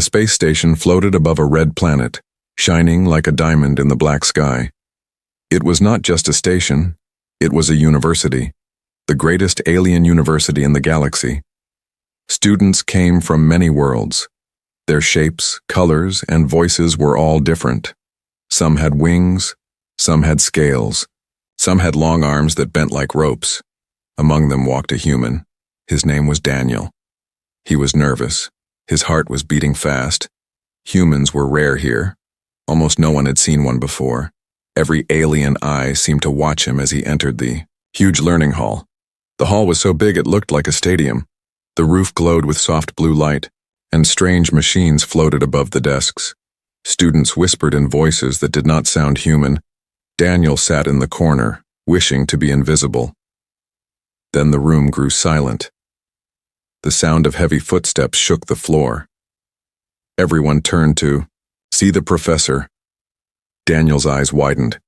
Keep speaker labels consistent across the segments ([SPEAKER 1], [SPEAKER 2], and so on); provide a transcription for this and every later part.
[SPEAKER 1] The space station floated above a red planet, shining like a diamond in the black sky. It was not just a station, it was a university, the greatest alien university in the galaxy. Students came from many worlds. Their shapes, colors, and voices were all different. Some had wings, some had scales, some had long arms that bent like ropes. Among them walked a human. His name was Daniel. He was nervous. His heart was beating fast. Humans were rare here. Almost no one had seen one before. Every alien eye seemed to watch him as he entered the huge learning hall. The hall was so big it looked like a stadium. The roof glowed with soft blue light, and strange machines floated above the desks. Students whispered in voices that did not sound human. Daniel sat in the corner, wishing to be invisible. Then the room grew silent. The sound of heavy footsteps shook the floor. Everyone turned to see the professor. Daniel's eyes widened.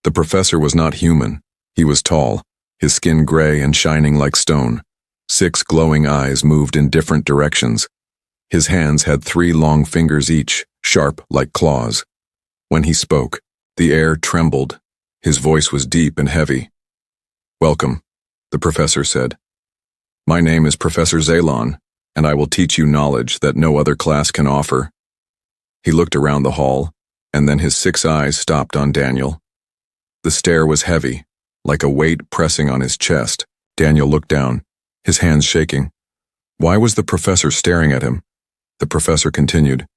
[SPEAKER 1] The professor was not human. He was tall, his skin gray and shining like stone. 6 glowing eyes moved in different directions. His hands had 3 long fingers each, sharp like claws. When he spoke, the air trembled. His voice was deep and heavy. "Welcome," the professor said. "My name is Professor Zalon, and I will teach you knowledge that no other class can offer." He looked around the hall, and then his 6 eyes stopped on Daniel. The stare was heavy, like a weight pressing on his chest. Daniel looked down, his hands shaking. Why was the professor staring at him? The professor continued,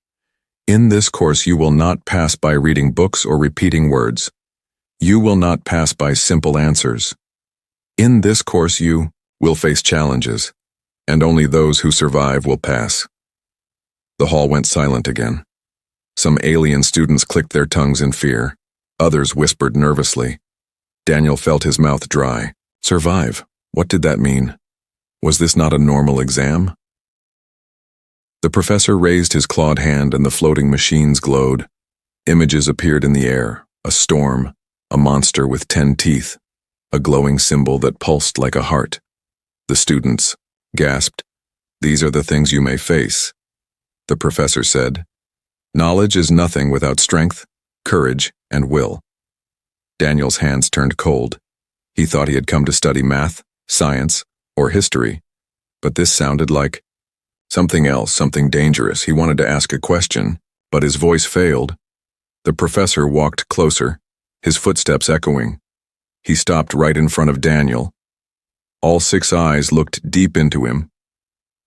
[SPEAKER 1] "In this course you will not pass by reading books or repeating words. You will not pass by simple answers. In this course you will face challenges, and only those who survive will pass." The hall went silent again. Some alien students clicked their tongues in fear. Others whispered nervously. Daniel felt his mouth dry. Survive? What did that mean? Was this not a normal exam? The professor raised his clawed hand and the floating machines glowed. Images appeared in the air, a storm, a monster with 10 teeth, a glowing symbol that pulsed like a heart. The students gasped. "These are the things you may face," the professor said. "Knowledge is nothing without strength, courage, and will." Daniel's hands turned cold. He thought he had come to study math, science, or history, but this sounded like something else, something dangerous. He wanted to ask a question, but his voice failed. The professor walked closer, his footsteps echoing. He stopped right in front of Daniel. All 6 eyes looked deep into him.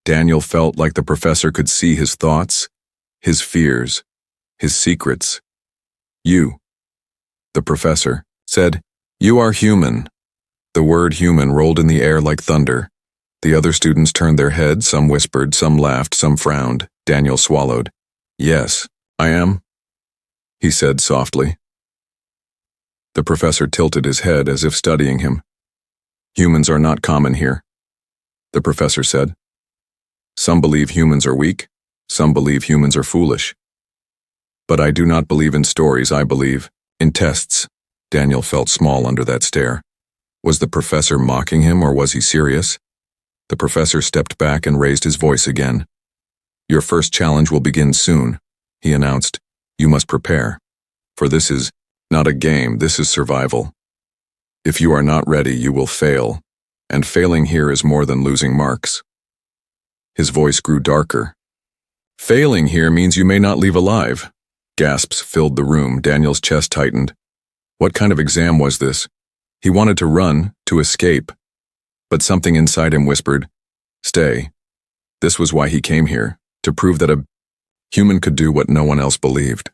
[SPEAKER 1] Daniel felt like the professor could see his thoughts, his fears, his secrets. "You," the professor said, "you are human." The word human rolled in the air like thunder. The other students turned their heads, some whispered, some laughed, some frowned. Daniel swallowed. "Yes, I am," he said softly. The professor tilted his head as if studying him. "Humans are not common here," the professor said. "Some believe humans are weak, some believe humans are foolish. But I do not believe in stories, I believe in tests." Daniel felt small under that stare. Was the professor mocking him or was he serious? The professor stepped back and raised his voice again. "Your first challenge will begin soon," he announced. "You must prepare. For this is not a game, this is survival. If you are not ready, you will fail, and failing here is more than losing marks." His voice grew darker. "Failing here means you may not leave alive." Gasps filled the room. Daniel's chest tightened. What kind of exam was this? He wanted to run, to escape, but something inside him whispered, "Stay." This was why he came here, to prove that a human could do what no one else believed.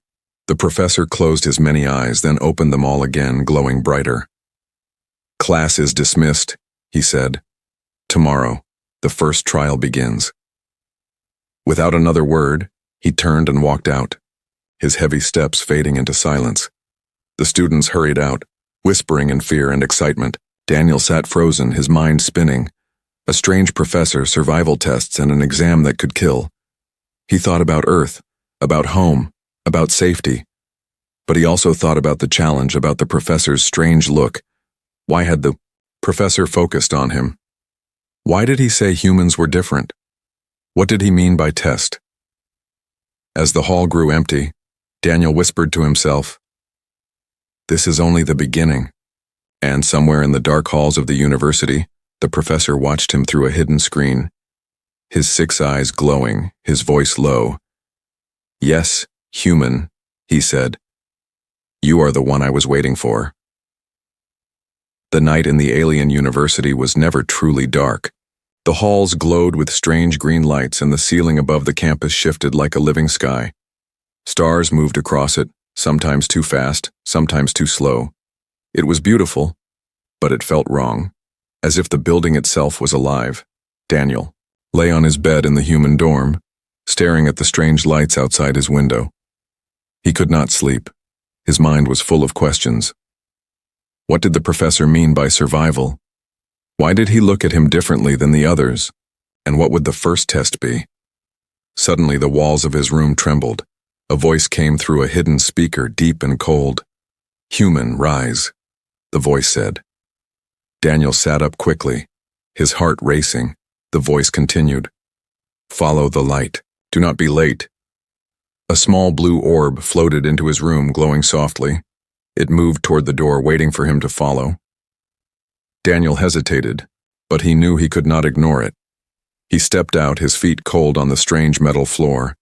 [SPEAKER 1] The professor closed his many eyes, then opened them all again, glowing brighter. "Class is dismissed," he said. "Tomorrow, the first trial begins." Without another word, he turned and walked out, his heavy steps fading into silence. The students hurried out, whispering in fear and excitement. Daniel sat frozen, his mind spinning. A strange professor, survival tests, and an exam that could kill. He thought about Earth, about home, about safety. But he also thought about the challenge, about the professor's strange look. Why had the professor focused on him? Why did he say humans were different? What did he mean by test? As the hall grew empty, Daniel whispered to himself, "This is only the beginning." And somewhere in the dark halls of the university, the professor watched him through a hidden screen, his 6 eyes glowing, his voice low. "Yes, human," he said. "You are the one I was waiting for." The night in the alien university was never truly dark. The halls glowed with strange green lights and the ceiling above the campus shifted like a living sky. Stars moved across it, sometimes too fast, sometimes too slow. It was beautiful, but it felt wrong, as if the building itself was alive. Daniel lay on his bed in the human dorm, staring at the strange lights outside his window. He could not sleep. His mind was full of questions. What did the professor mean by survival? Why did he look at him differently than the others? And what would the first test be? Suddenly the walls of his room trembled. A voice came through a hidden speaker, deep and cold. "Human, rise," the voice said. Daniel sat up quickly, his heart racing. The voice continued, "Follow the light. Do not be late." A small blue orb floated into his room, glowing softly. It moved toward the door, waiting for him to follow. Daniel hesitated, but he knew he could not ignore it. He stepped out, his feet cold on the strange metal floor.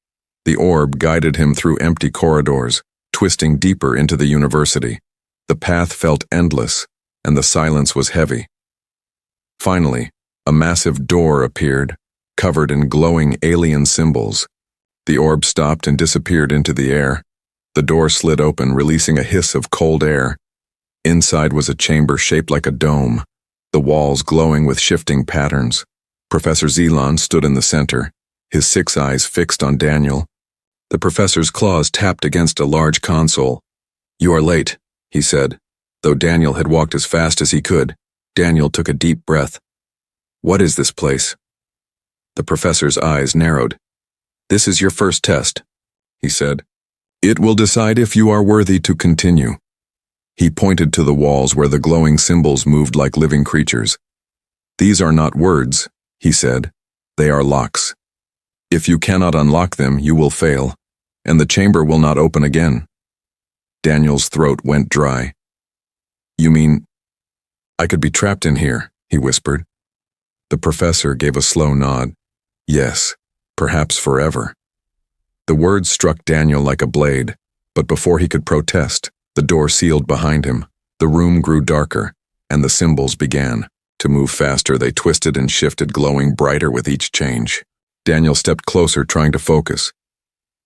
[SPEAKER 1] The orb guided him through empty corridors, twisting deeper into the university. The path felt endless, and the silence was heavy. Finally, a massive door appeared, covered in glowing alien symbols. The orb stopped and disappeared into the air. The door slid open, releasing a hiss of cold air. Inside was a chamber shaped like a dome, the walls glowing with shifting patterns. Professor Zelan stood in the center, his 6 eyes fixed on Daniel. The professor's claws tapped against a large console. "You are late," he said. Though Daniel had walked as fast as he could, Daniel took a deep breath. "What is this place?" The professor's eyes narrowed. "This is your first test," he said. "It will decide if you are worthy to continue." He pointed to the walls where the glowing symbols moved like living creatures. "These are not words," he said. "They are locks. If you cannot unlock them, you will fail, and the chamber will not open again." Daniel's throat went dry. "You mean I could be trapped in here?" he whispered. The professor gave a slow nod. "Yes, perhaps forever." The words struck Daniel like a blade, but before he could protest, the door sealed behind him. The room grew darker, and the symbols began to move faster. They twisted and shifted, glowing brighter with each change. Daniel stepped closer, trying to focus.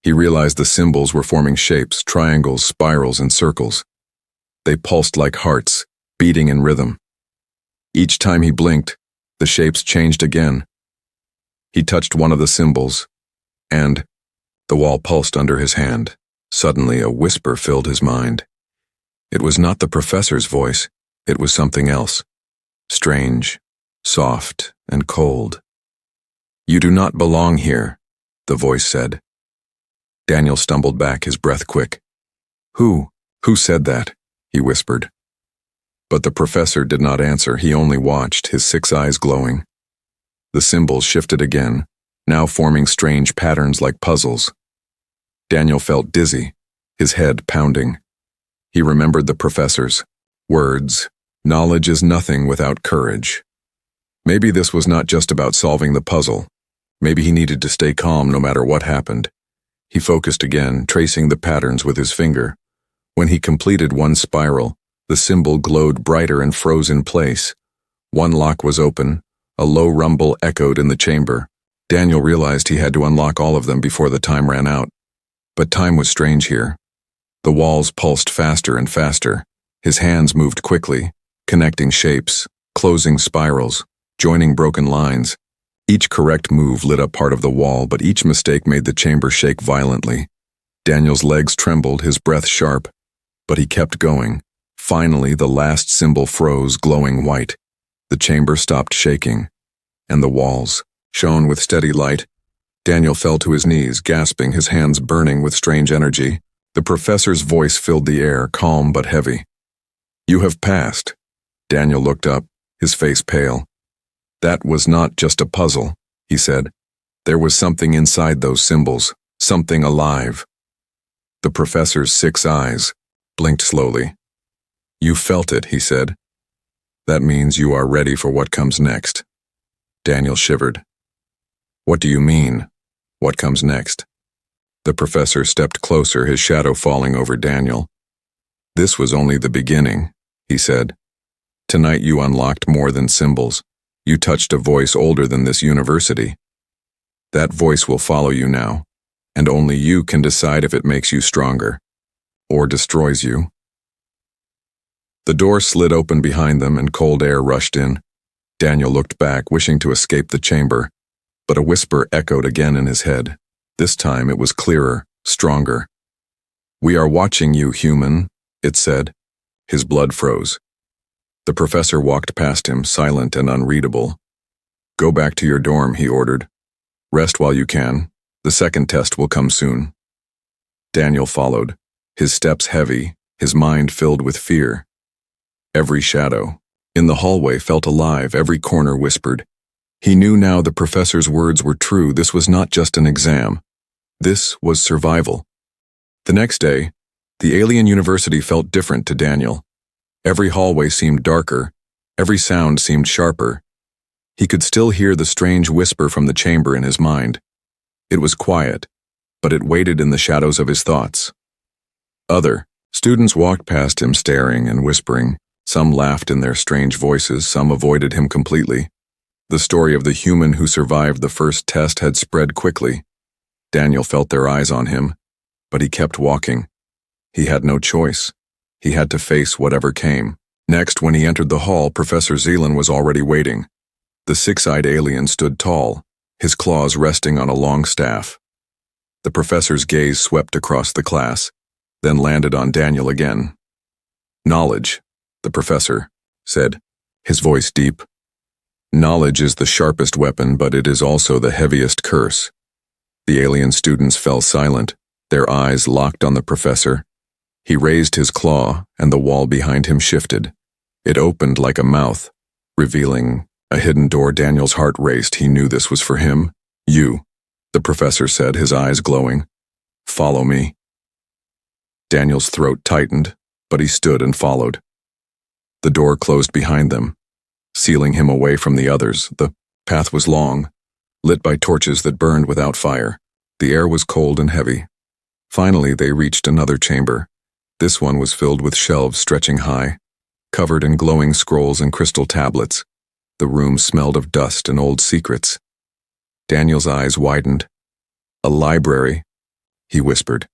[SPEAKER 1] He realized the symbols were forming shapes, triangles, spirals, and circles. They pulsed like hearts, beating in rhythm. Each time he blinked, the shapes changed again. He touched one of the symbols, and the wall pulsed under his hand. Suddenly, a whisper filled his mind. It was not the professor's voice, it was something else. Strange, soft, and cold. "You do not belong here," the voice said. Daniel stumbled back, his breath quick. Who said that?" he whispered. But the professor did not answer, he only watched, his 6 eyes glowing. The symbols shifted again, now forming strange patterns like puzzles. Daniel felt dizzy, his head pounding. He remembered the professor's words, "Knowledge is nothing without courage." Maybe this was not just about solving the puzzle. Maybe he needed to stay calm no matter what happened. He focused again, tracing the patterns with his finger. When he completed one spiral, the symbol glowed brighter and froze in place. One lock was open. A low rumble echoed in the chamber. Daniel realized he had to unlock all of them before the time ran out. But time was strange here. The walls pulsed faster and faster. His hands moved quickly, connecting shapes, closing spirals, joining broken lines. Each correct move lit up part of the wall, but each mistake made the chamber shake violently. Daniel's legs trembled, his breath sharp, but he kept going. Finally, the last symbol froze, glowing white. The chamber stopped shaking, and the walls shone with steady light. Daniel fell to his knees, gasping, his hands burning with strange energy. The professor's voice filled the air, calm but heavy. "You have passed." Daniel looked up, his face pale. "That was not just a puzzle," he said. "There was something inside those symbols, Something alive. The professor's 6 eyes blinked slowly. You felt it, he said. That means you are ready for what comes next. Daniel shivered. What do you mean, what comes next? The professor stepped closer, his shadow falling over Daniel. This was only the beginning, he said. Tonight you unlocked more than symbols. You touched a voice older than this university. That voice will follow you now, and only you can decide if it makes you stronger, or destroys you. The door slid open behind them and cold air rushed in. Daniel looked back, wishing to escape the chamber, but a whisper echoed again in his head. This time it was clearer, stronger. We are watching you, human, it said. His blood froze. The professor walked past him, silent and unreadable. Go back to your dorm, he ordered. Rest while you can. The second test will come soon. Daniel followed, his steps heavy, his mind filled with fear. Every shadow in the hallway felt alive, every corner whispered. He knew now the professor's words were true. This was not just an exam. This was survival. The next day, the alien university felt different to Daniel. Every hallway seemed darker, every sound seemed sharper. He could still hear the strange whisper from the chamber in his mind. It was quiet, but it waited in the shadows of his thoughts. Other students walked past him, staring and whispering. Some laughed in their strange voices, some avoided him completely. The story of the human who survived the first test had spread quickly. Daniel felt their eyes on him, but he kept walking. He had no choice. He had to face whatever came. Next, when he entered the hall, Professor Zealand was already waiting. The 6-eyed alien stood tall, his claws resting on a long staff. The professor's gaze swept across the class, then landed on Daniel again. Knowledge, the professor said, his voice deep. Knowledge is the sharpest weapon, but it is also the heaviest curse. The alien students fell silent, their eyes locked on the professor. He raised his claw, and the wall behind him shifted. It opened like a mouth, revealing a hidden door. Daniel's heart raced. He knew this was for him. You, the professor said, his eyes glowing. Follow me. Daniel's throat tightened, but he stood and followed. The door closed behind them, sealing him away from the others. The path was long, lit by torches that burned without fire. The air was cold and heavy. Finally, they reached another chamber. This one was filled with shelves stretching high, covered in glowing scrolls and crystal tablets. The room smelled of dust and old secrets. Daniel's eyes widened. A library, he whispered.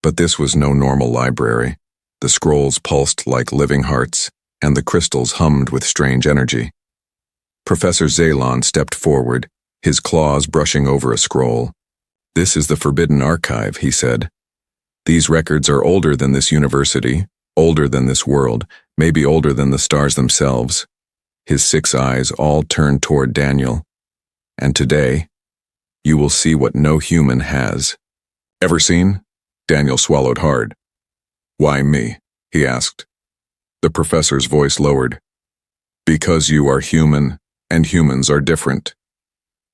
[SPEAKER 1] But this was no normal library. The scrolls pulsed like living hearts, and the crystals hummed with strange energy. Professor Zealand stepped forward, his claws brushing over a scroll. This is the Forbidden Archive, he said. These records are older than this university, older than this world, maybe older than the stars themselves. His 6 eyes all turned toward Daniel. And today, you will see what no human has. Ever seen? Daniel swallowed hard. Why me? He asked. The professor's voice lowered. Because you are human, and humans are different.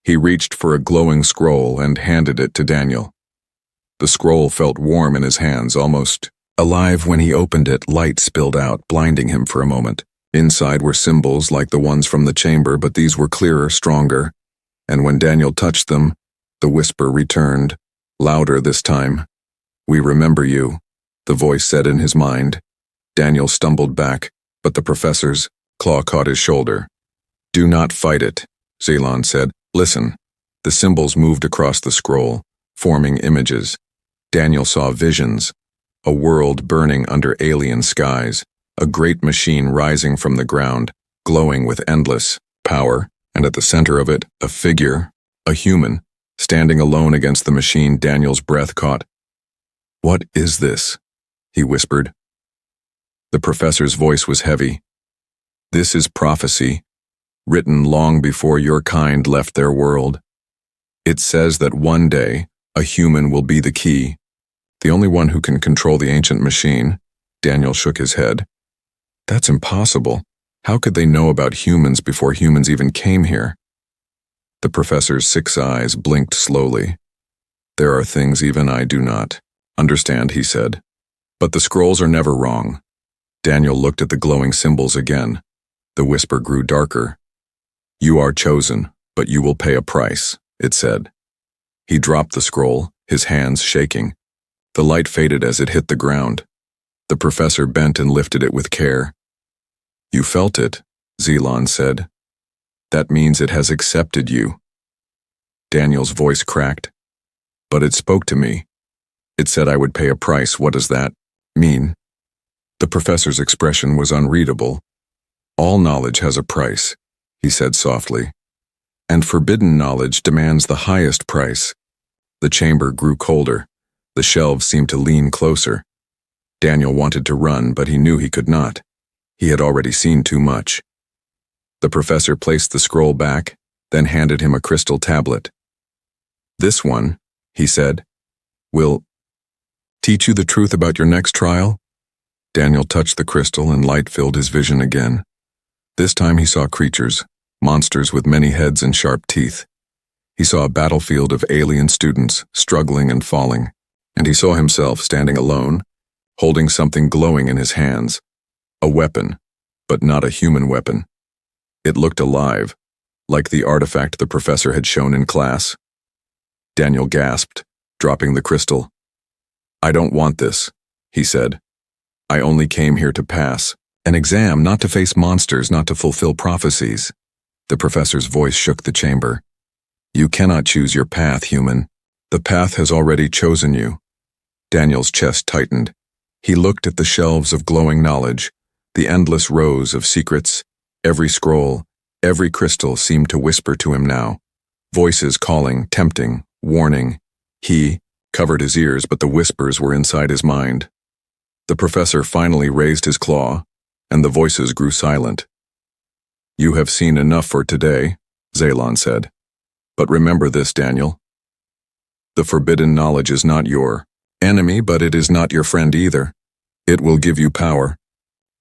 [SPEAKER 1] He reached for a glowing scroll and handed it to Daniel. The scroll felt warm in his hands, almost alive. When he opened it, light spilled out, blinding him for a moment. Inside were symbols like the ones from the chamber, but these were clearer, stronger. And when Daniel touched them, the whisper returned, louder this time. We remember you, the voice said in his mind. Daniel stumbled back, but the professor's claw caught his shoulder. Do not fight it, Zealand said. Listen. The symbols moved across the scroll, forming images. Daniel saw visions, a world burning under alien skies, a great machine rising from the ground, glowing with endless power, and at the center of it, a figure, a human, standing alone against the machine. Daniel's breath caught. What is this? He whispered. The professor's voice was heavy. This is prophecy, written long before your kind left their world. It says that one day, a human will be the key, the only one who can control the ancient machine. Daniel shook his head. That's impossible. How could they know about humans before humans even came here? The professor's 6 eyes blinked slowly. There are things even I do not understand, he said. But the scrolls are never wrong. Daniel looked at the glowing symbols again. The whisper grew darker. You are chosen, but you will pay a price, it said. He dropped the scroll, his hands shaking. The light faded as it hit the ground. The professor bent and lifted it with care. You felt it, Zelon said. That means it has accepted you. Daniel's voice cracked. But it spoke to me. It said I would pay a price. What does that mean? The professor's expression was unreadable. All knowledge has a price, he said softly. And forbidden knowledge demands the highest price. The chamber grew colder. The shelves seemed to lean closer. Daniel wanted to run, but he knew he could not. He had already seen too much. The professor placed the scroll back, then handed him a crystal tablet. This one, he said, will teach you the truth about your next trial? Daniel touched the crystal and light filled his vision again. This time he saw creatures, monsters with many heads and sharp teeth. He saw a battlefield of alien students struggling and falling, and he saw himself standing alone, holding something glowing in his hands. A weapon, but not a human weapon. It looked alive, like the artifact the professor had shown in class. Daniel gasped, dropping the crystal. I don't want this, he said. I only came here to pass an exam, not to face monsters, not to fulfill prophecies. The professor's voice shook the chamber. You cannot choose your path, human. The path has already chosen you. Daniel's chest tightened. He looked at the shelves of glowing knowledge, the endless rows of secrets. Every scroll, every crystal seemed to whisper to him now. Voices calling, tempting, warning. He covered his ears, but the whispers were inside his mind. The professor finally raised his claw, and the voices grew silent. You have seen enough for today, Zelon said. But remember this, Daniel. The forbidden knowledge is not your enemy, but it is not your friend either. It will give you power,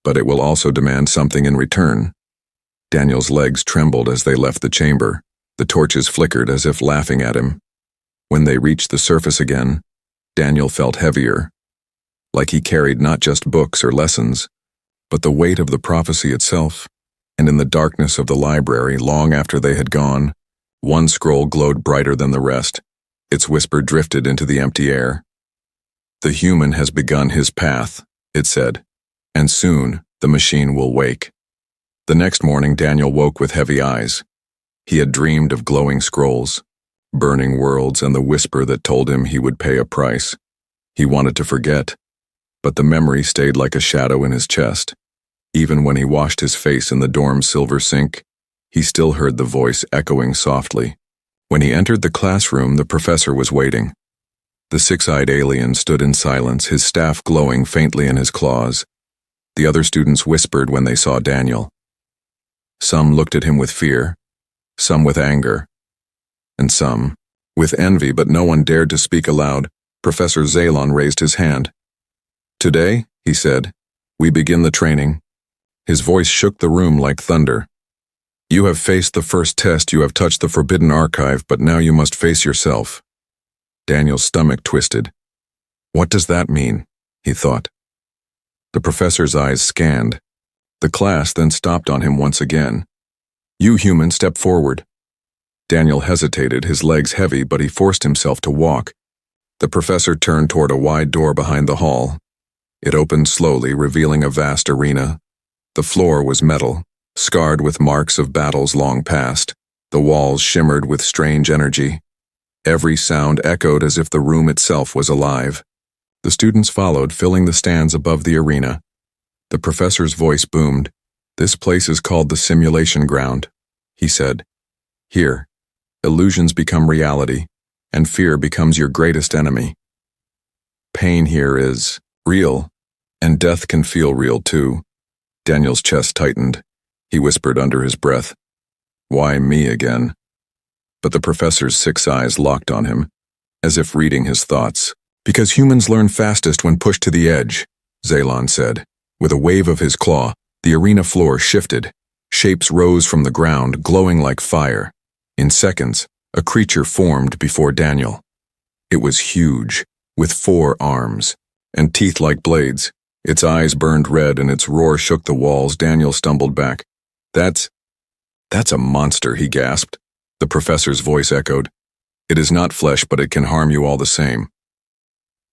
[SPEAKER 1] but it will also demand something in return. Daniel's legs trembled as they left the chamber. The torches flickered as if laughing at him. When they reached the surface again, Daniel felt heavier, like he carried not just books or lessons, but the weight of the prophecy itself. And in the darkness of the library, long after they had gone, one scroll glowed brighter than the rest. Its whisper drifted into the empty air. The human has begun his path, it said, and soon the machine will wake. The next morning, Daniel woke with heavy eyes. He had dreamed of glowing scrolls, burning worlds, and the whisper that told him he would pay a price. He wanted to forget, but the memory stayed like a shadow in his chest. Even when he washed his face in the dorm's silver sink, he still heard the voice echoing softly. When he entered the classroom, the professor was waiting. The six-eyed alien stood in silence, his staff glowing faintly in his claws. The other students whispered when they saw Daniel. Some looked at him with fear, some with anger, and some with envy, but no one dared to speak aloud. Professor Zelon raised his hand. Today, he said, we begin the training. His voice shook the room like thunder. You have faced the first test, you have touched the forbidden archive, but now you must face yourself. Daniel's stomach twisted. What does that mean? He thought. The professor's eyes scanned. The class then stopped on him once again. You human, step forward. Daniel hesitated, his legs heavy, but he forced himself to walk. The professor turned toward a wide door behind the hall. It opened slowly, revealing a vast arena. The floor was metal, scarred with marks of battles long past. The walls shimmered with strange energy. Every sound echoed as if the room itself was alive. The students followed, filling the stands above the arena. The professor's voice boomed. This place is called the simulation ground, he said. Here, illusions become reality, and fear becomes your greatest enemy. Pain here is real, and death can feel real too. Daniel's chest tightened. He whispered under his breath, Why me again? But the professor's six eyes locked on him, as if reading his thoughts. Because humans learn fastest when pushed to the edge, Zelon said. With a wave of his claw, the arena floor shifted. Shapes rose from the ground, glowing like fire. In seconds, a creature formed before Daniel. It was huge, with 4 arms, and teeth like blades. Its eyes burned red and its roar shook the walls. Daniel stumbled back. That's a monster, he gasped. The professor's voice echoed. It is not flesh, but it can harm you all the same.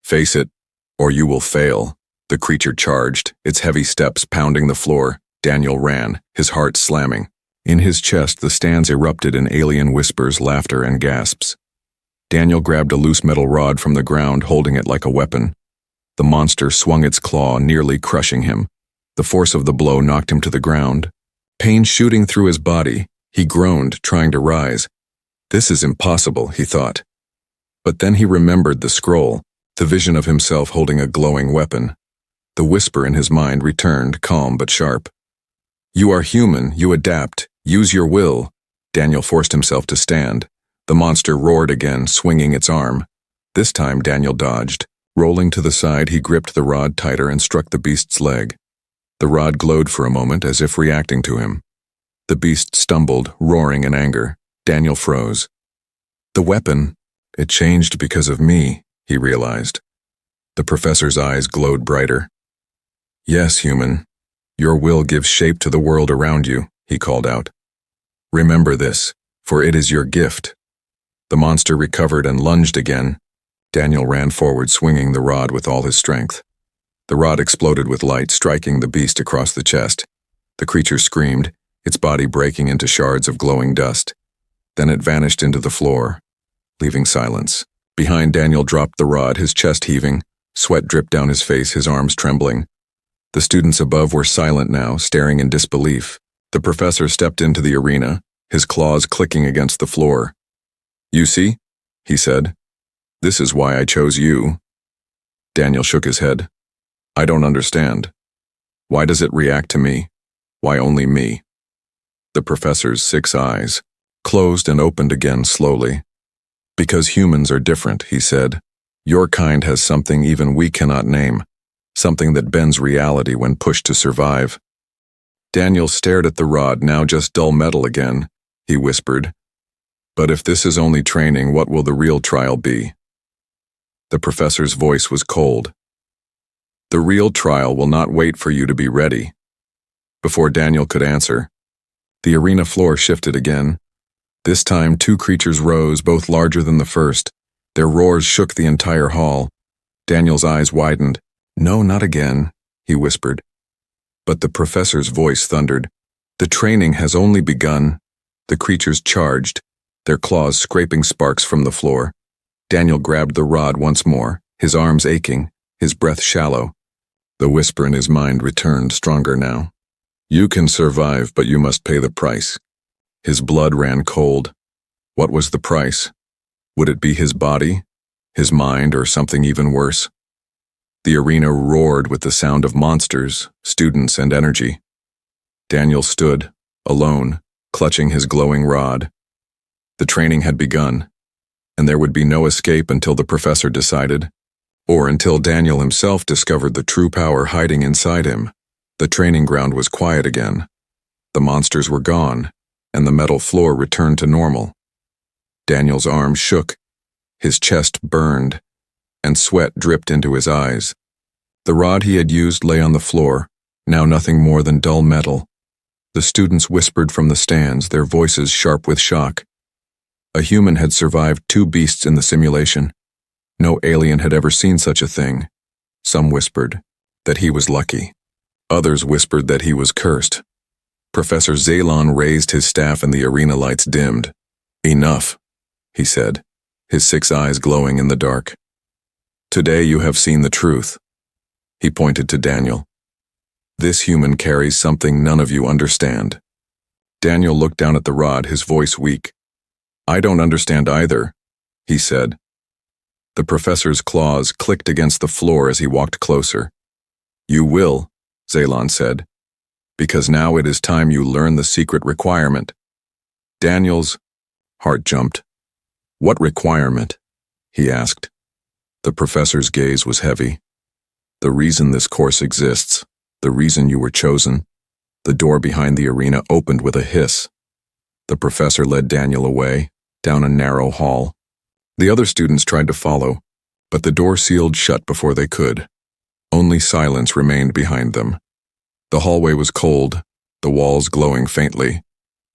[SPEAKER 1] Face it, or you will fail. The creature charged, its heavy steps pounding the floor. Daniel ran, his heart slamming. In his chest, the stands erupted in alien whispers, laughter, and gasps. Daniel grabbed a loose metal rod from the ground, holding it like a weapon. The monster swung its claw, nearly crushing him. The force of the blow knocked him to the ground. Pain shooting through his body, he groaned, trying to rise. This is impossible, he thought. But then he remembered the scroll, the vision of himself holding a glowing weapon. The whisper in his mind returned, calm but sharp. You are human, you adapt, use your will. Daniel forced himself to stand. The monster roared again, swinging its arm. This time Daniel dodged. Rolling to the side, he gripped the rod tighter and struck the beast's leg. The rod glowed for a moment, as if reacting to him. The beast stumbled, roaring in anger. Daniel froze. The weapon, it changed because of me, he realized. The professor's eyes glowed brighter. Yes, human. Your will gives shape to the world around you, he called out. Remember this, for it is your gift. The monster recovered and lunged again. Daniel ran forward, swinging the rod with all his strength. The rod exploded with light, striking the beast across the chest. The creature screamed, its body breaking into shards of glowing dust. Then it vanished into the floor, leaving silence. Behind Daniel dropped the rod, his chest heaving. Sweat dripped down his face, his arms trembling. The students above were silent now, staring in disbelief. The professor stepped into the arena, his claws clicking against the floor. You see, he said. This is why I chose you. Daniel shook his head. I don't understand. Why does it react to me? Why only me? The professor's 6 eyes closed and opened again slowly. Because humans are different, he said. Your kind has something even we cannot name, something that bends reality when pushed to survive. Daniel stared at the rod, now just dull metal again. He whispered, But if this is only training, what will the real trial be? The professor's voice was cold. The real trial will not wait for you to be ready. Before Daniel could answer, the arena floor shifted again. This time 2 creatures rose, both larger than the first. Their roars shook the entire hall. Daniel's eyes widened. No, not again, he whispered. But the professor's voice thundered. The training has only begun. The creatures charged, their claws scraping sparks from the floor. Daniel grabbed the rod once more, his arms aching, his breath shallow. The whisper in his mind returned, stronger now. You can survive, but you must pay the price. His blood ran cold. What was the price? Would it be his body, his mind, or something even worse? The arena roared with the sound of monsters, students, and energy. Daniel stood, alone, clutching his glowing rod. The training had begun, and there would be no escape until the professor decided, or until Daniel himself discovered the true power hiding inside him. The training ground was quiet again. The monsters were gone, and the metal floor returned to normal. Daniel's arms shook, his chest burned, and sweat dripped into his eyes. The rod he had used lay on the floor, now nothing more than dull metal. The students whispered from the stands, their voices sharp with shock. A human had survived 2 beasts in the simulation. No alien had ever seen such a thing. Some whispered that he was lucky. Others whispered that he was cursed. Professor Zalon raised his staff and the arena lights dimmed. Enough, he said, his 6 eyes glowing in the dark. Today you have seen the truth. He pointed to Daniel. This human carries something none of you understand. Daniel looked down at the rod, his voice weak. I don't understand either, he said. The professor's claws clicked against the floor as he walked closer. You will, Zalon said, because now it is time you learn the secret requirement. Daniel's heart jumped. What requirement? He asked. The professor's gaze was heavy. The reason this course exists, the reason you were chosen. The door behind the arena opened with a hiss. The professor led Daniel away, down a narrow hall. The other students tried to follow, but the door sealed shut before they could. Only silence remained behind them. The hallway was cold, the walls glowing faintly.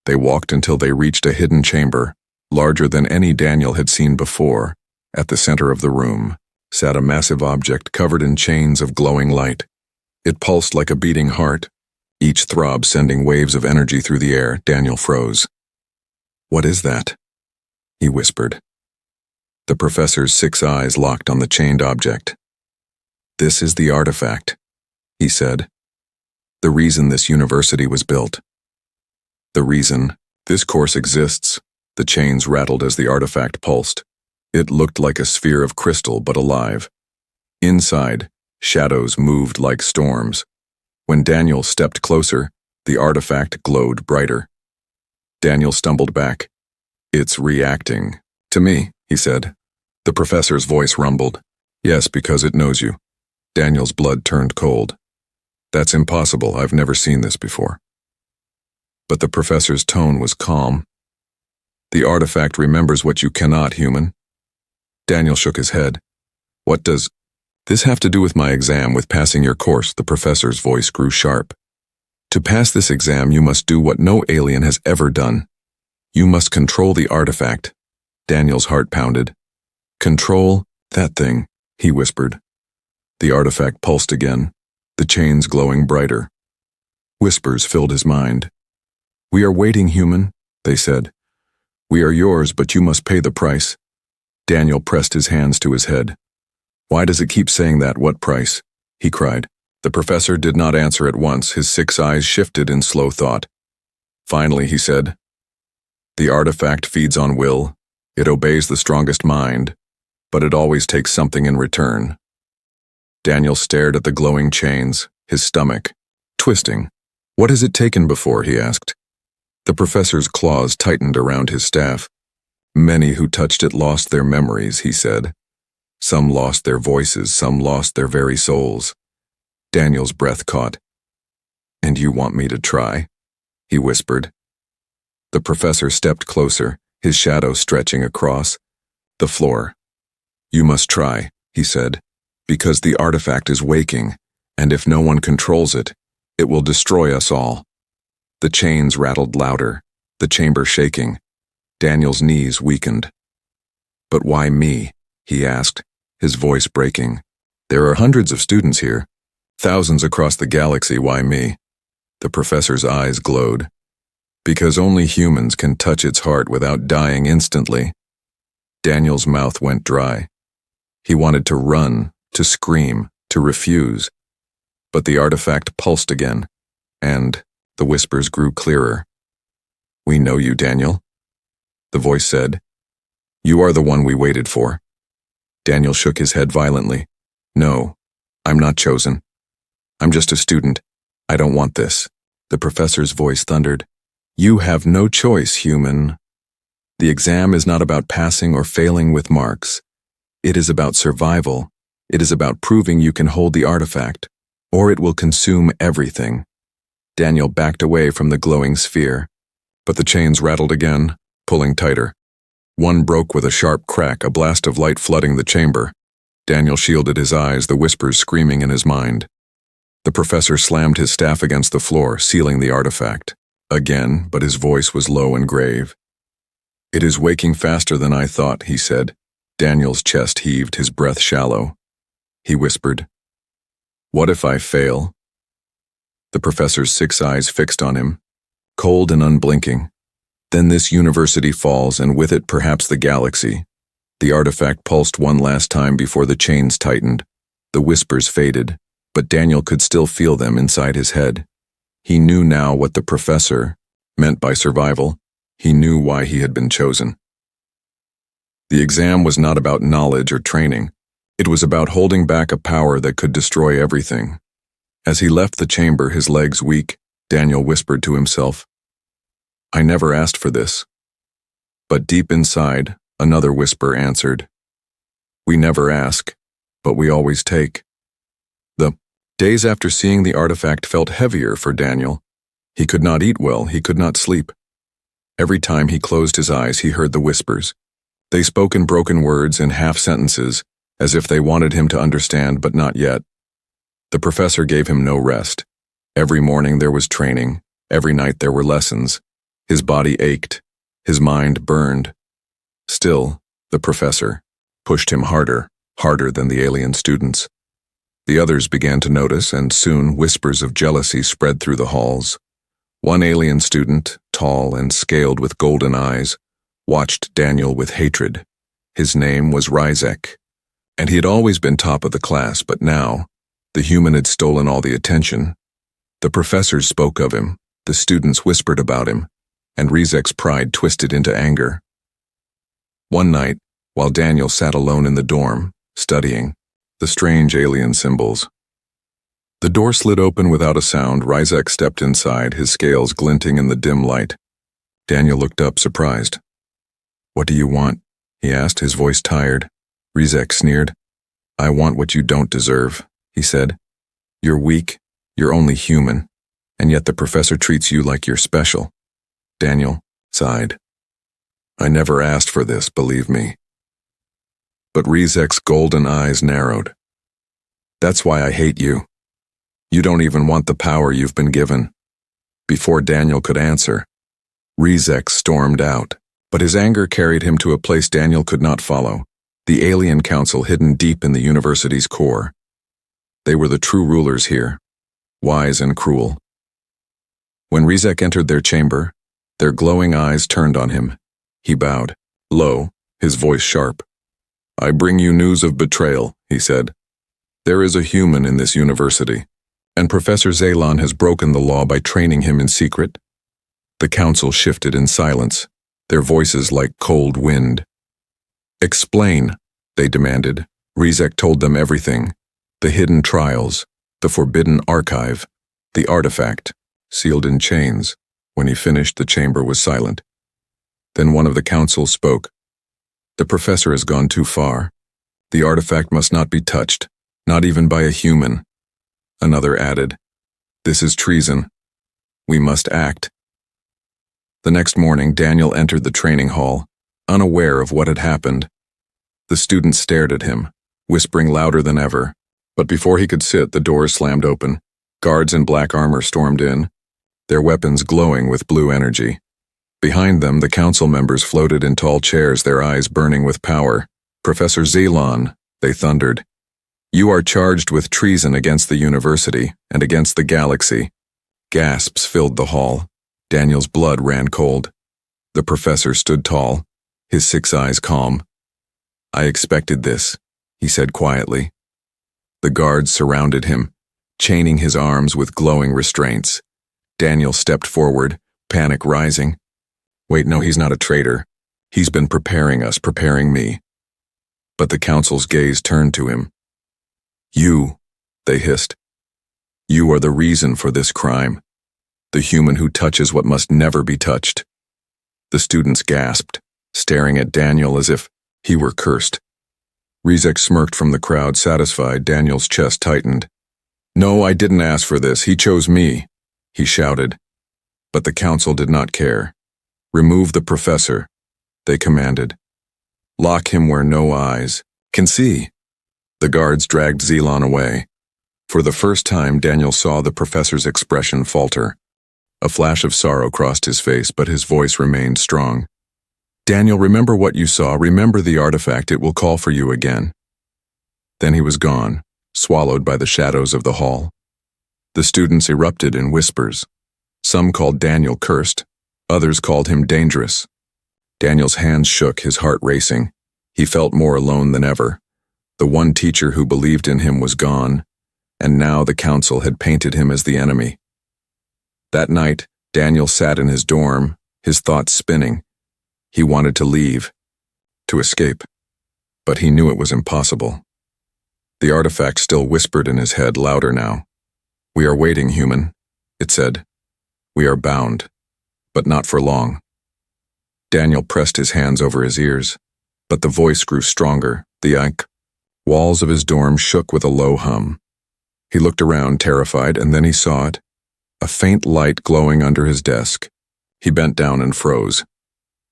[SPEAKER 1] They walked until they reached a hidden chamber, larger than any Daniel had seen before. At the center of the room sat a massive object covered in chains of glowing light. It pulsed like a beating heart, each throb sending waves of energy through the air. Daniel froze. "What is that?" he whispered. The professor's 6 eyes locked on the chained object. "This is the artifact," he said. "The reason this university was built. The reason this course exists." The chains rattled as the artifact pulsed. It looked like a sphere of crystal, but alive. Inside, shadows moved like storms. When Daniel stepped closer, the artifact glowed brighter. Daniel stumbled back. "It's reacting to me," he said. The professor's voice rumbled. "Yes, because it knows you." Daniel's blood turned cold. "That's impossible. I've never seen this before." But the professor's tone was calm. "The artifact remembers what you cannot, human." Daniel shook his head. "What does this have to do with my exam, with passing your course?" The professor's voice grew sharp. "To pass this exam, you must do what no alien has ever done. You must control the artifact." Daniel's heart pounded. "Control that thing," he whispered. The artifact pulsed again, the chains glowing brighter. Whispers filled his mind. "We are waiting, human," they said. "We are yours, but you must pay the price." Daniel pressed his hands to his head. "Why does it keep saying that? What price?" he cried. The professor did not answer at once. His 6 eyes shifted in slow thought. Finally, he said, "The artifact feeds on will. It obeys the strongest mind, but it always takes something in return." Daniel stared at the glowing chains, his stomach twisting. "What has it taken before?" he asked. The professor's claws tightened around his staff. "Many who touched it lost their memories," he said. "Some lost their voices, some lost their very souls." Daniel's breath caught. "And you want me to try?" he whispered. The professor stepped closer, his shadow stretching across the floor. "You must try," he said, "because the artifact is waking, and if no one controls it, it will destroy us all." The chains rattled louder, the chamber shaking. Daniel's knees weakened. "But why me?" he asked, his voice breaking. "There are hundreds of students here, thousands across the galaxy. Why me?" The professor's eyes glowed. "Because only humans can touch its heart without dying instantly." Daniel's mouth went dry. He wanted to run, to scream, to refuse. But the artifact pulsed again, and the whispers grew clearer. "We know you, Daniel," the voice said. "You are the one we waited for." Daniel shook his head violently. "No, I'm not chosen. I'm just a student. I don't want this." The professor's voice thundered. "You have no choice, human. The exam is not about passing or failing with marks. It is about survival. It is about proving you can hold the artifact, or it will consume everything." Daniel backed away from the glowing sphere, but the chains rattled again, pulling tighter. One broke with a sharp crack, a blast of light flooding the chamber. Daniel shielded his eyes, the whispers screaming in his mind. The professor slammed his staff against the floor, sealing the artifact. Again, but his voice was low and grave. "It is waking faster than I thought," he said. Daniel's chest heaved, his breath shallow. He whispered, "What if I fail?" The professor's 6 eyes fixed on him, cold and unblinking. "Then this university falls, and with it perhaps the galaxy." The artifact pulsed one last time before the chains tightened. The whispers faded, but Daniel could still feel them inside his head. He knew now what the professor meant by survival. He knew why he had been chosen. The exam was not about knowledge or training. It was about holding back a power that could destroy everything. As he left the chamber, his legs weak, Daniel whispered to himself, "I never asked for this." But deep inside, another whisper answered, "We never ask, but we always take." The days after seeing the artifact felt heavier for Daniel. He could not eat well, he could not sleep. Every time he closed his eyes, he heard the whispers. They spoke in broken words in half-sentences, as if they wanted him to understand but not yet. The professor gave him no rest. Every morning there was training, every night there were lessons. His body ached, his mind burned. Still, the professor pushed him harder than the alien students. The others began to notice, and soon whispers of jealousy spread through the halls. One alien student, tall and scaled with golden eyes, watched Daniel with hatred. His name was Rizek, and he had always been top of the class, but now, the human had stolen all the attention. The professors spoke of him, the students whispered about him, and Rizek's pride twisted into anger. One night, while Daniel sat alone in the dorm, studying the strange alien symbols, the door slid open without a sound. Rizek stepped inside, his scales glinting in the dim light. Daniel looked up, surprised. "What do you want?" he asked, his voice tired. Rizek sneered. "I want what you don't deserve," he said. "You're weak, you're only human, and yet the professor treats you like you're special." Daniel sighed. "I never asked for this, believe me." But Rizek's golden eyes narrowed. "That's why I hate you. You don't even want the power you've been given." Before Daniel could answer, Rizek stormed out, but his anger carried him to a place Daniel could not follow, the alien council hidden deep in the university's core. They were the true rulers here, wise and cruel. When Rizek entered their chamber, their glowing eyes turned on him. He bowed, low, his voice sharp. "I bring you news of betrayal," he said. "There is a human in this university, and Professor Zalon has broken the law by training him in secret." The council shifted in silence, their voices like cold wind. "Explain," they demanded. Rizek told them everything. The hidden trials, the forbidden archive, the artifact, sealed in chains. When he finished, the chamber was silent. Then one of the council spoke. "The professor has gone too far. The artifact must not be touched, not even by a human." Another added, "This is treason. We must act." The next morning, Daniel entered the training hall, unaware of what had happened. The students stared at him, whispering louder than ever. But before he could sit, the doors slammed open. Guards in black armor stormed in, their weapons glowing with blue energy. Behind them, the council members floated in tall chairs, their eyes burning with power. "Professor Zalon," they thundered, "you are charged with treason against the university and against the galaxy." Gasps filled the hall. Daniel's blood ran cold. The professor stood tall, his 6 eyes calm. "I expected this," he said quietly. The guards surrounded him, chaining his arms with glowing restraints. Daniel stepped forward, panic rising. "Wait, no, he's not a traitor. He's been preparing us, preparing me." But the council's gaze turned to him. "You," they hissed. "You are the reason for this crime. The human who touches what must never be touched." The students gasped, staring at Daniel as if he were cursed. Rizek smirked from the crowd, satisfied. Daniel's chest tightened. "No, I didn't ask for this. He chose me," he shouted. But the council did not care. "Remove the professor," they commanded. "Lock him where no eyes can see." The guards dragged Zalon away. For the first time, Daniel saw the professor's expression falter. A flash of sorrow crossed his face, but his voice remained strong. "Daniel, remember what you saw. Remember the artifact. It will call for you again." Then he was gone, swallowed by the shadows of the hall. The students erupted in whispers. Some called Daniel cursed. Others called him dangerous. Daniel's hands shook, his heart racing. He felt more alone than ever. The one teacher who believed in him was gone, and now the council had painted him as the enemy. That night, Daniel sat in his dorm, his thoughts spinning. He wanted to leave, to escape, but he knew it was impossible. The artifact still whispered in his head, louder now. "We are waiting, human," it said. "We are bound, but not for long." Daniel pressed his hands over his ears, but the voice grew stronger. The walls of his dorm shook with a low hum. He looked around, terrified, and then he saw it, a faint light glowing under his desk. He bent down and froze.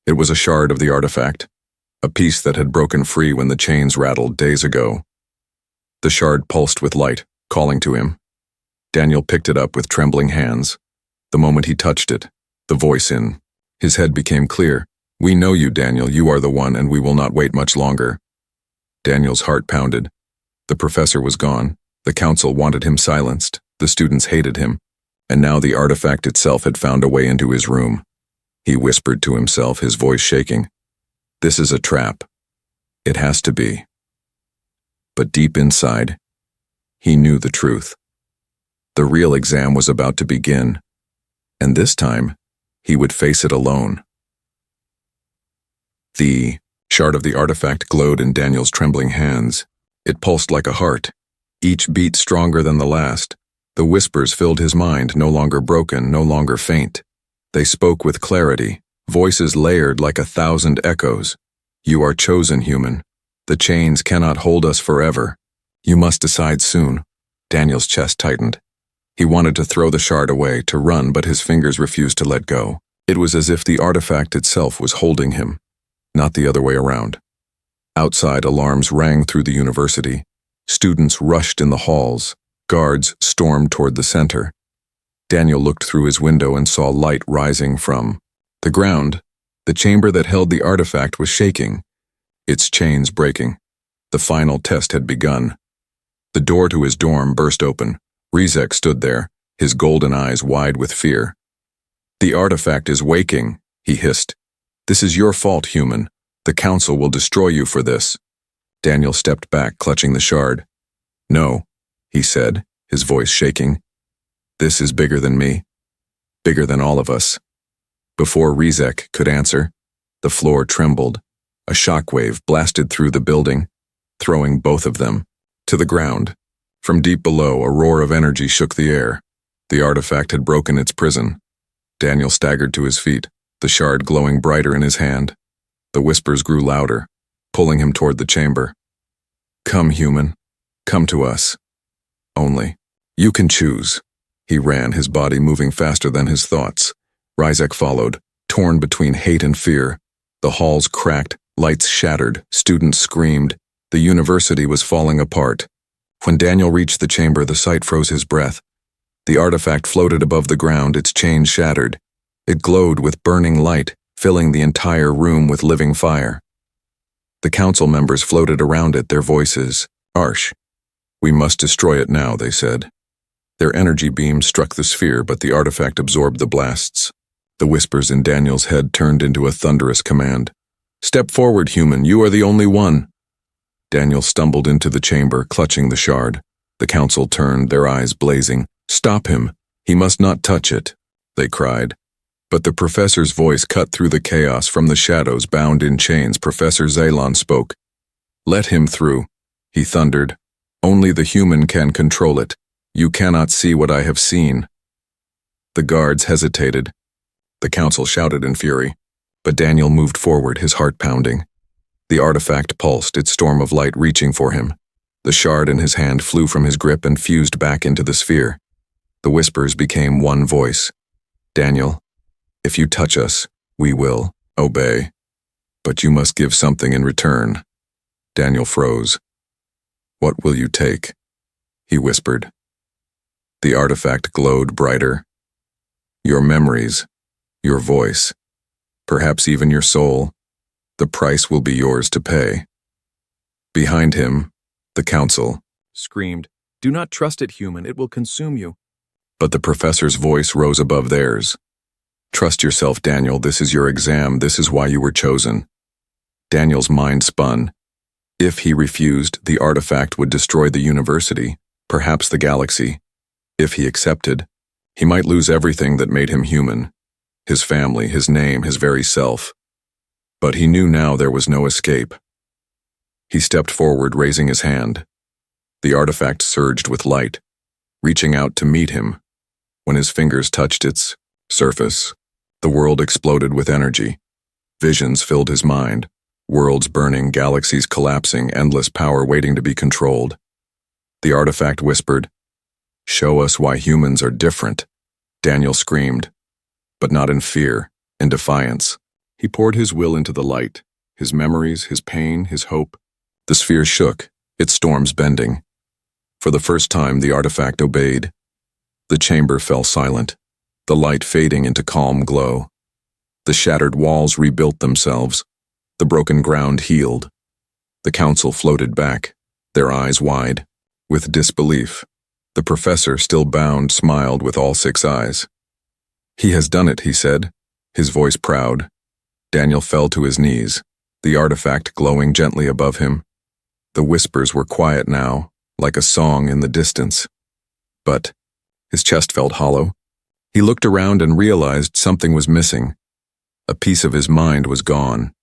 [SPEAKER 1] It was a shard of the artifact, a piece that had broken free when the chains rattled days ago. The shard pulsed with light, calling to him. Daniel picked it up with trembling hands. The moment he touched it, the voice in his head became clear. "We know you, Daniel. You are the one, and we will not wait much longer." Daniel's heart pounded. The professor was gone. The council wanted him silenced. The students hated him. And now the artifact itself had found a way into his room. He whispered to himself, his voice shaking. "This is a trap. It has to be." But deep inside, he knew the truth. The real exam was about to begin, and this time, he would face it alone. The shard of the artifact glowed in Daniel's trembling hands. It pulsed like a heart, each beat stronger than the last. The whispers filled his mind, no longer broken, no longer faint. They spoke with clarity, voices layered like 1,000 echoes. "You are chosen, human. The chains cannot hold us forever. You must decide soon." Daniel's chest tightened. He wanted to throw the shard away, to run, but his fingers refused to let go. It was as if the artifact itself was holding him, not the other way around. Outside, alarms rang through the university. Students rushed in the halls. Guards stormed toward the center. Daniel looked through his window and saw light rising from the ground. The chamber that held the artifact was shaking, its chains breaking. The final test had begun. The door to his dorm burst open. Rizek stood there, his golden eyes wide with fear. "The artifact is waking," he hissed. "This is your fault, human. The council will destroy you for this." Daniel stepped back, clutching the shard. "No," he said, his voice shaking. "This is bigger than me. Bigger than all of us." Before Rizek could answer, the floor trembled. A shockwave blasted through the building, throwing both of them to the ground. From deep below, a roar of energy shook the air. The artifact had broken its prison. Daniel staggered to his feet, the shard glowing brighter in his hand. The whispers grew louder, pulling him toward the chamber. "Come, human. Come to us. Only, you can choose." He ran, his body moving faster than his thoughts. Rizek followed, torn between hate and fear. The halls cracked, lights shattered, students screamed. The university was falling apart. When Daniel reached the chamber, the sight froze his breath. The artifact floated above the ground, its chains shattered. It glowed with burning light, filling the entire room with living fire. The council members floated around it, their voices harsh. "We must destroy it now," they said. Their energy beams struck the sphere, but the artifact absorbed the blasts. The whispers in Daniel's head turned into a thunderous command. "Step forward, human. You are the only one." Daniel stumbled into the chamber, clutching the shard. The council turned, their eyes blazing. "Stop him. He must not touch it," they cried. But the professor's voice cut through the chaos. From the shadows, bound in chains, Professor Zalon spoke. "Let him through," he thundered. "Only the human can control it. You cannot see what I have seen." The guards hesitated. The council shouted in fury. But Daniel moved forward, his heart pounding. The artifact pulsed, its storm of light reaching for him. The shard in his hand flew from his grip and fused back into the sphere. The whispers became one voice. "Daniel, if you touch us, we will obey. But you must give something in return." Daniel froze. "What will you take?" he whispered. The artifact glowed brighter. "Your memories, your voice, perhaps even your soul. The price will be yours to pay." Behind him, the council screamed, "Do not trust it, human. It will consume you." But the professor's voice rose above theirs. "Trust yourself, Daniel. This is your exam. This is why you were chosen." Daniel's mind spun. If he refused, the artifact would destroy the university, perhaps the galaxy. If he accepted, he might lose everything that made him human. His family, his name, his very self. But he knew now there was no escape. He stepped forward, raising his hand. The artifact surged with light, reaching out to meet him. When his fingers touched its surface, the world exploded with energy. Visions filled his mind. Worlds burning, galaxies collapsing, endless power waiting to be controlled. The artifact whispered, "Show us why humans are different." Daniel screamed, but not in fear, in defiance. He poured his will into the light, his memories, his pain, his hope. The sphere shook, its storms bending. For the first time, the artifact obeyed. The chamber fell silent, the light fading into calm glow. The shattered walls rebuilt themselves. The broken ground healed. The council floated back, their eyes wide, with disbelief. The professor, still bound, smiled with all 6 eyes. "He has done it," he said, his voice proud. Daniel fell to his knees, the artifact glowing gently above him. The whispers were quiet now, like a song in the distance. But his chest felt hollow. He looked around and realized something was missing. A piece of his mind was gone.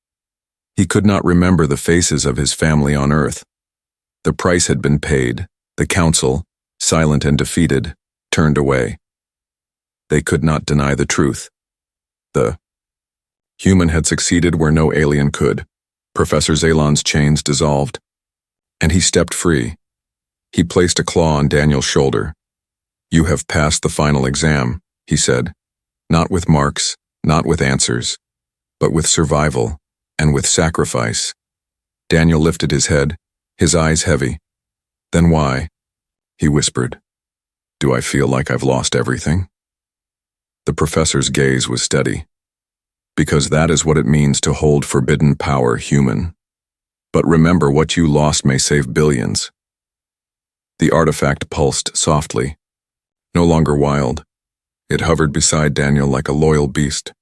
[SPEAKER 1] He could not remember the faces of his family on Earth. The price had been paid. The council, silent and defeated, turned away. They could not deny the truth. The human had succeeded where no alien could. Professor Zalon's chains dissolved, and he stepped free. He placed a claw on Daniel's shoulder. "You have passed the final exam," he said. "Not with marks, not with answers, but with survival and with sacrifice." Daniel lifted his head, his eyes heavy. "Then why?" he whispered. "Do I feel like I've lost everything?" The professor's gaze was steady. "Because that is what it means to hold forbidden power, human. But remember, what you lost may save billions." The artifact pulsed softly, no longer wild. It hovered beside Daniel like a loyal beast.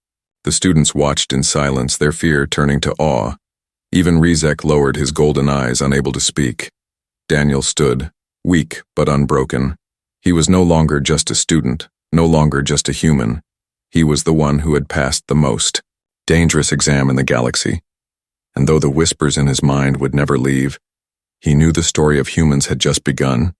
[SPEAKER 1] The students watched in silence, their fear turning to awe. Even Rizek lowered his golden eyes, unable to speak. Daniel stood, weak but unbroken. He was no longer just a student, no longer just a human. He was the one who had passed the most dangerous exam in the galaxy. And though the whispers in his mind would never leave, he knew the story of humans had just begun.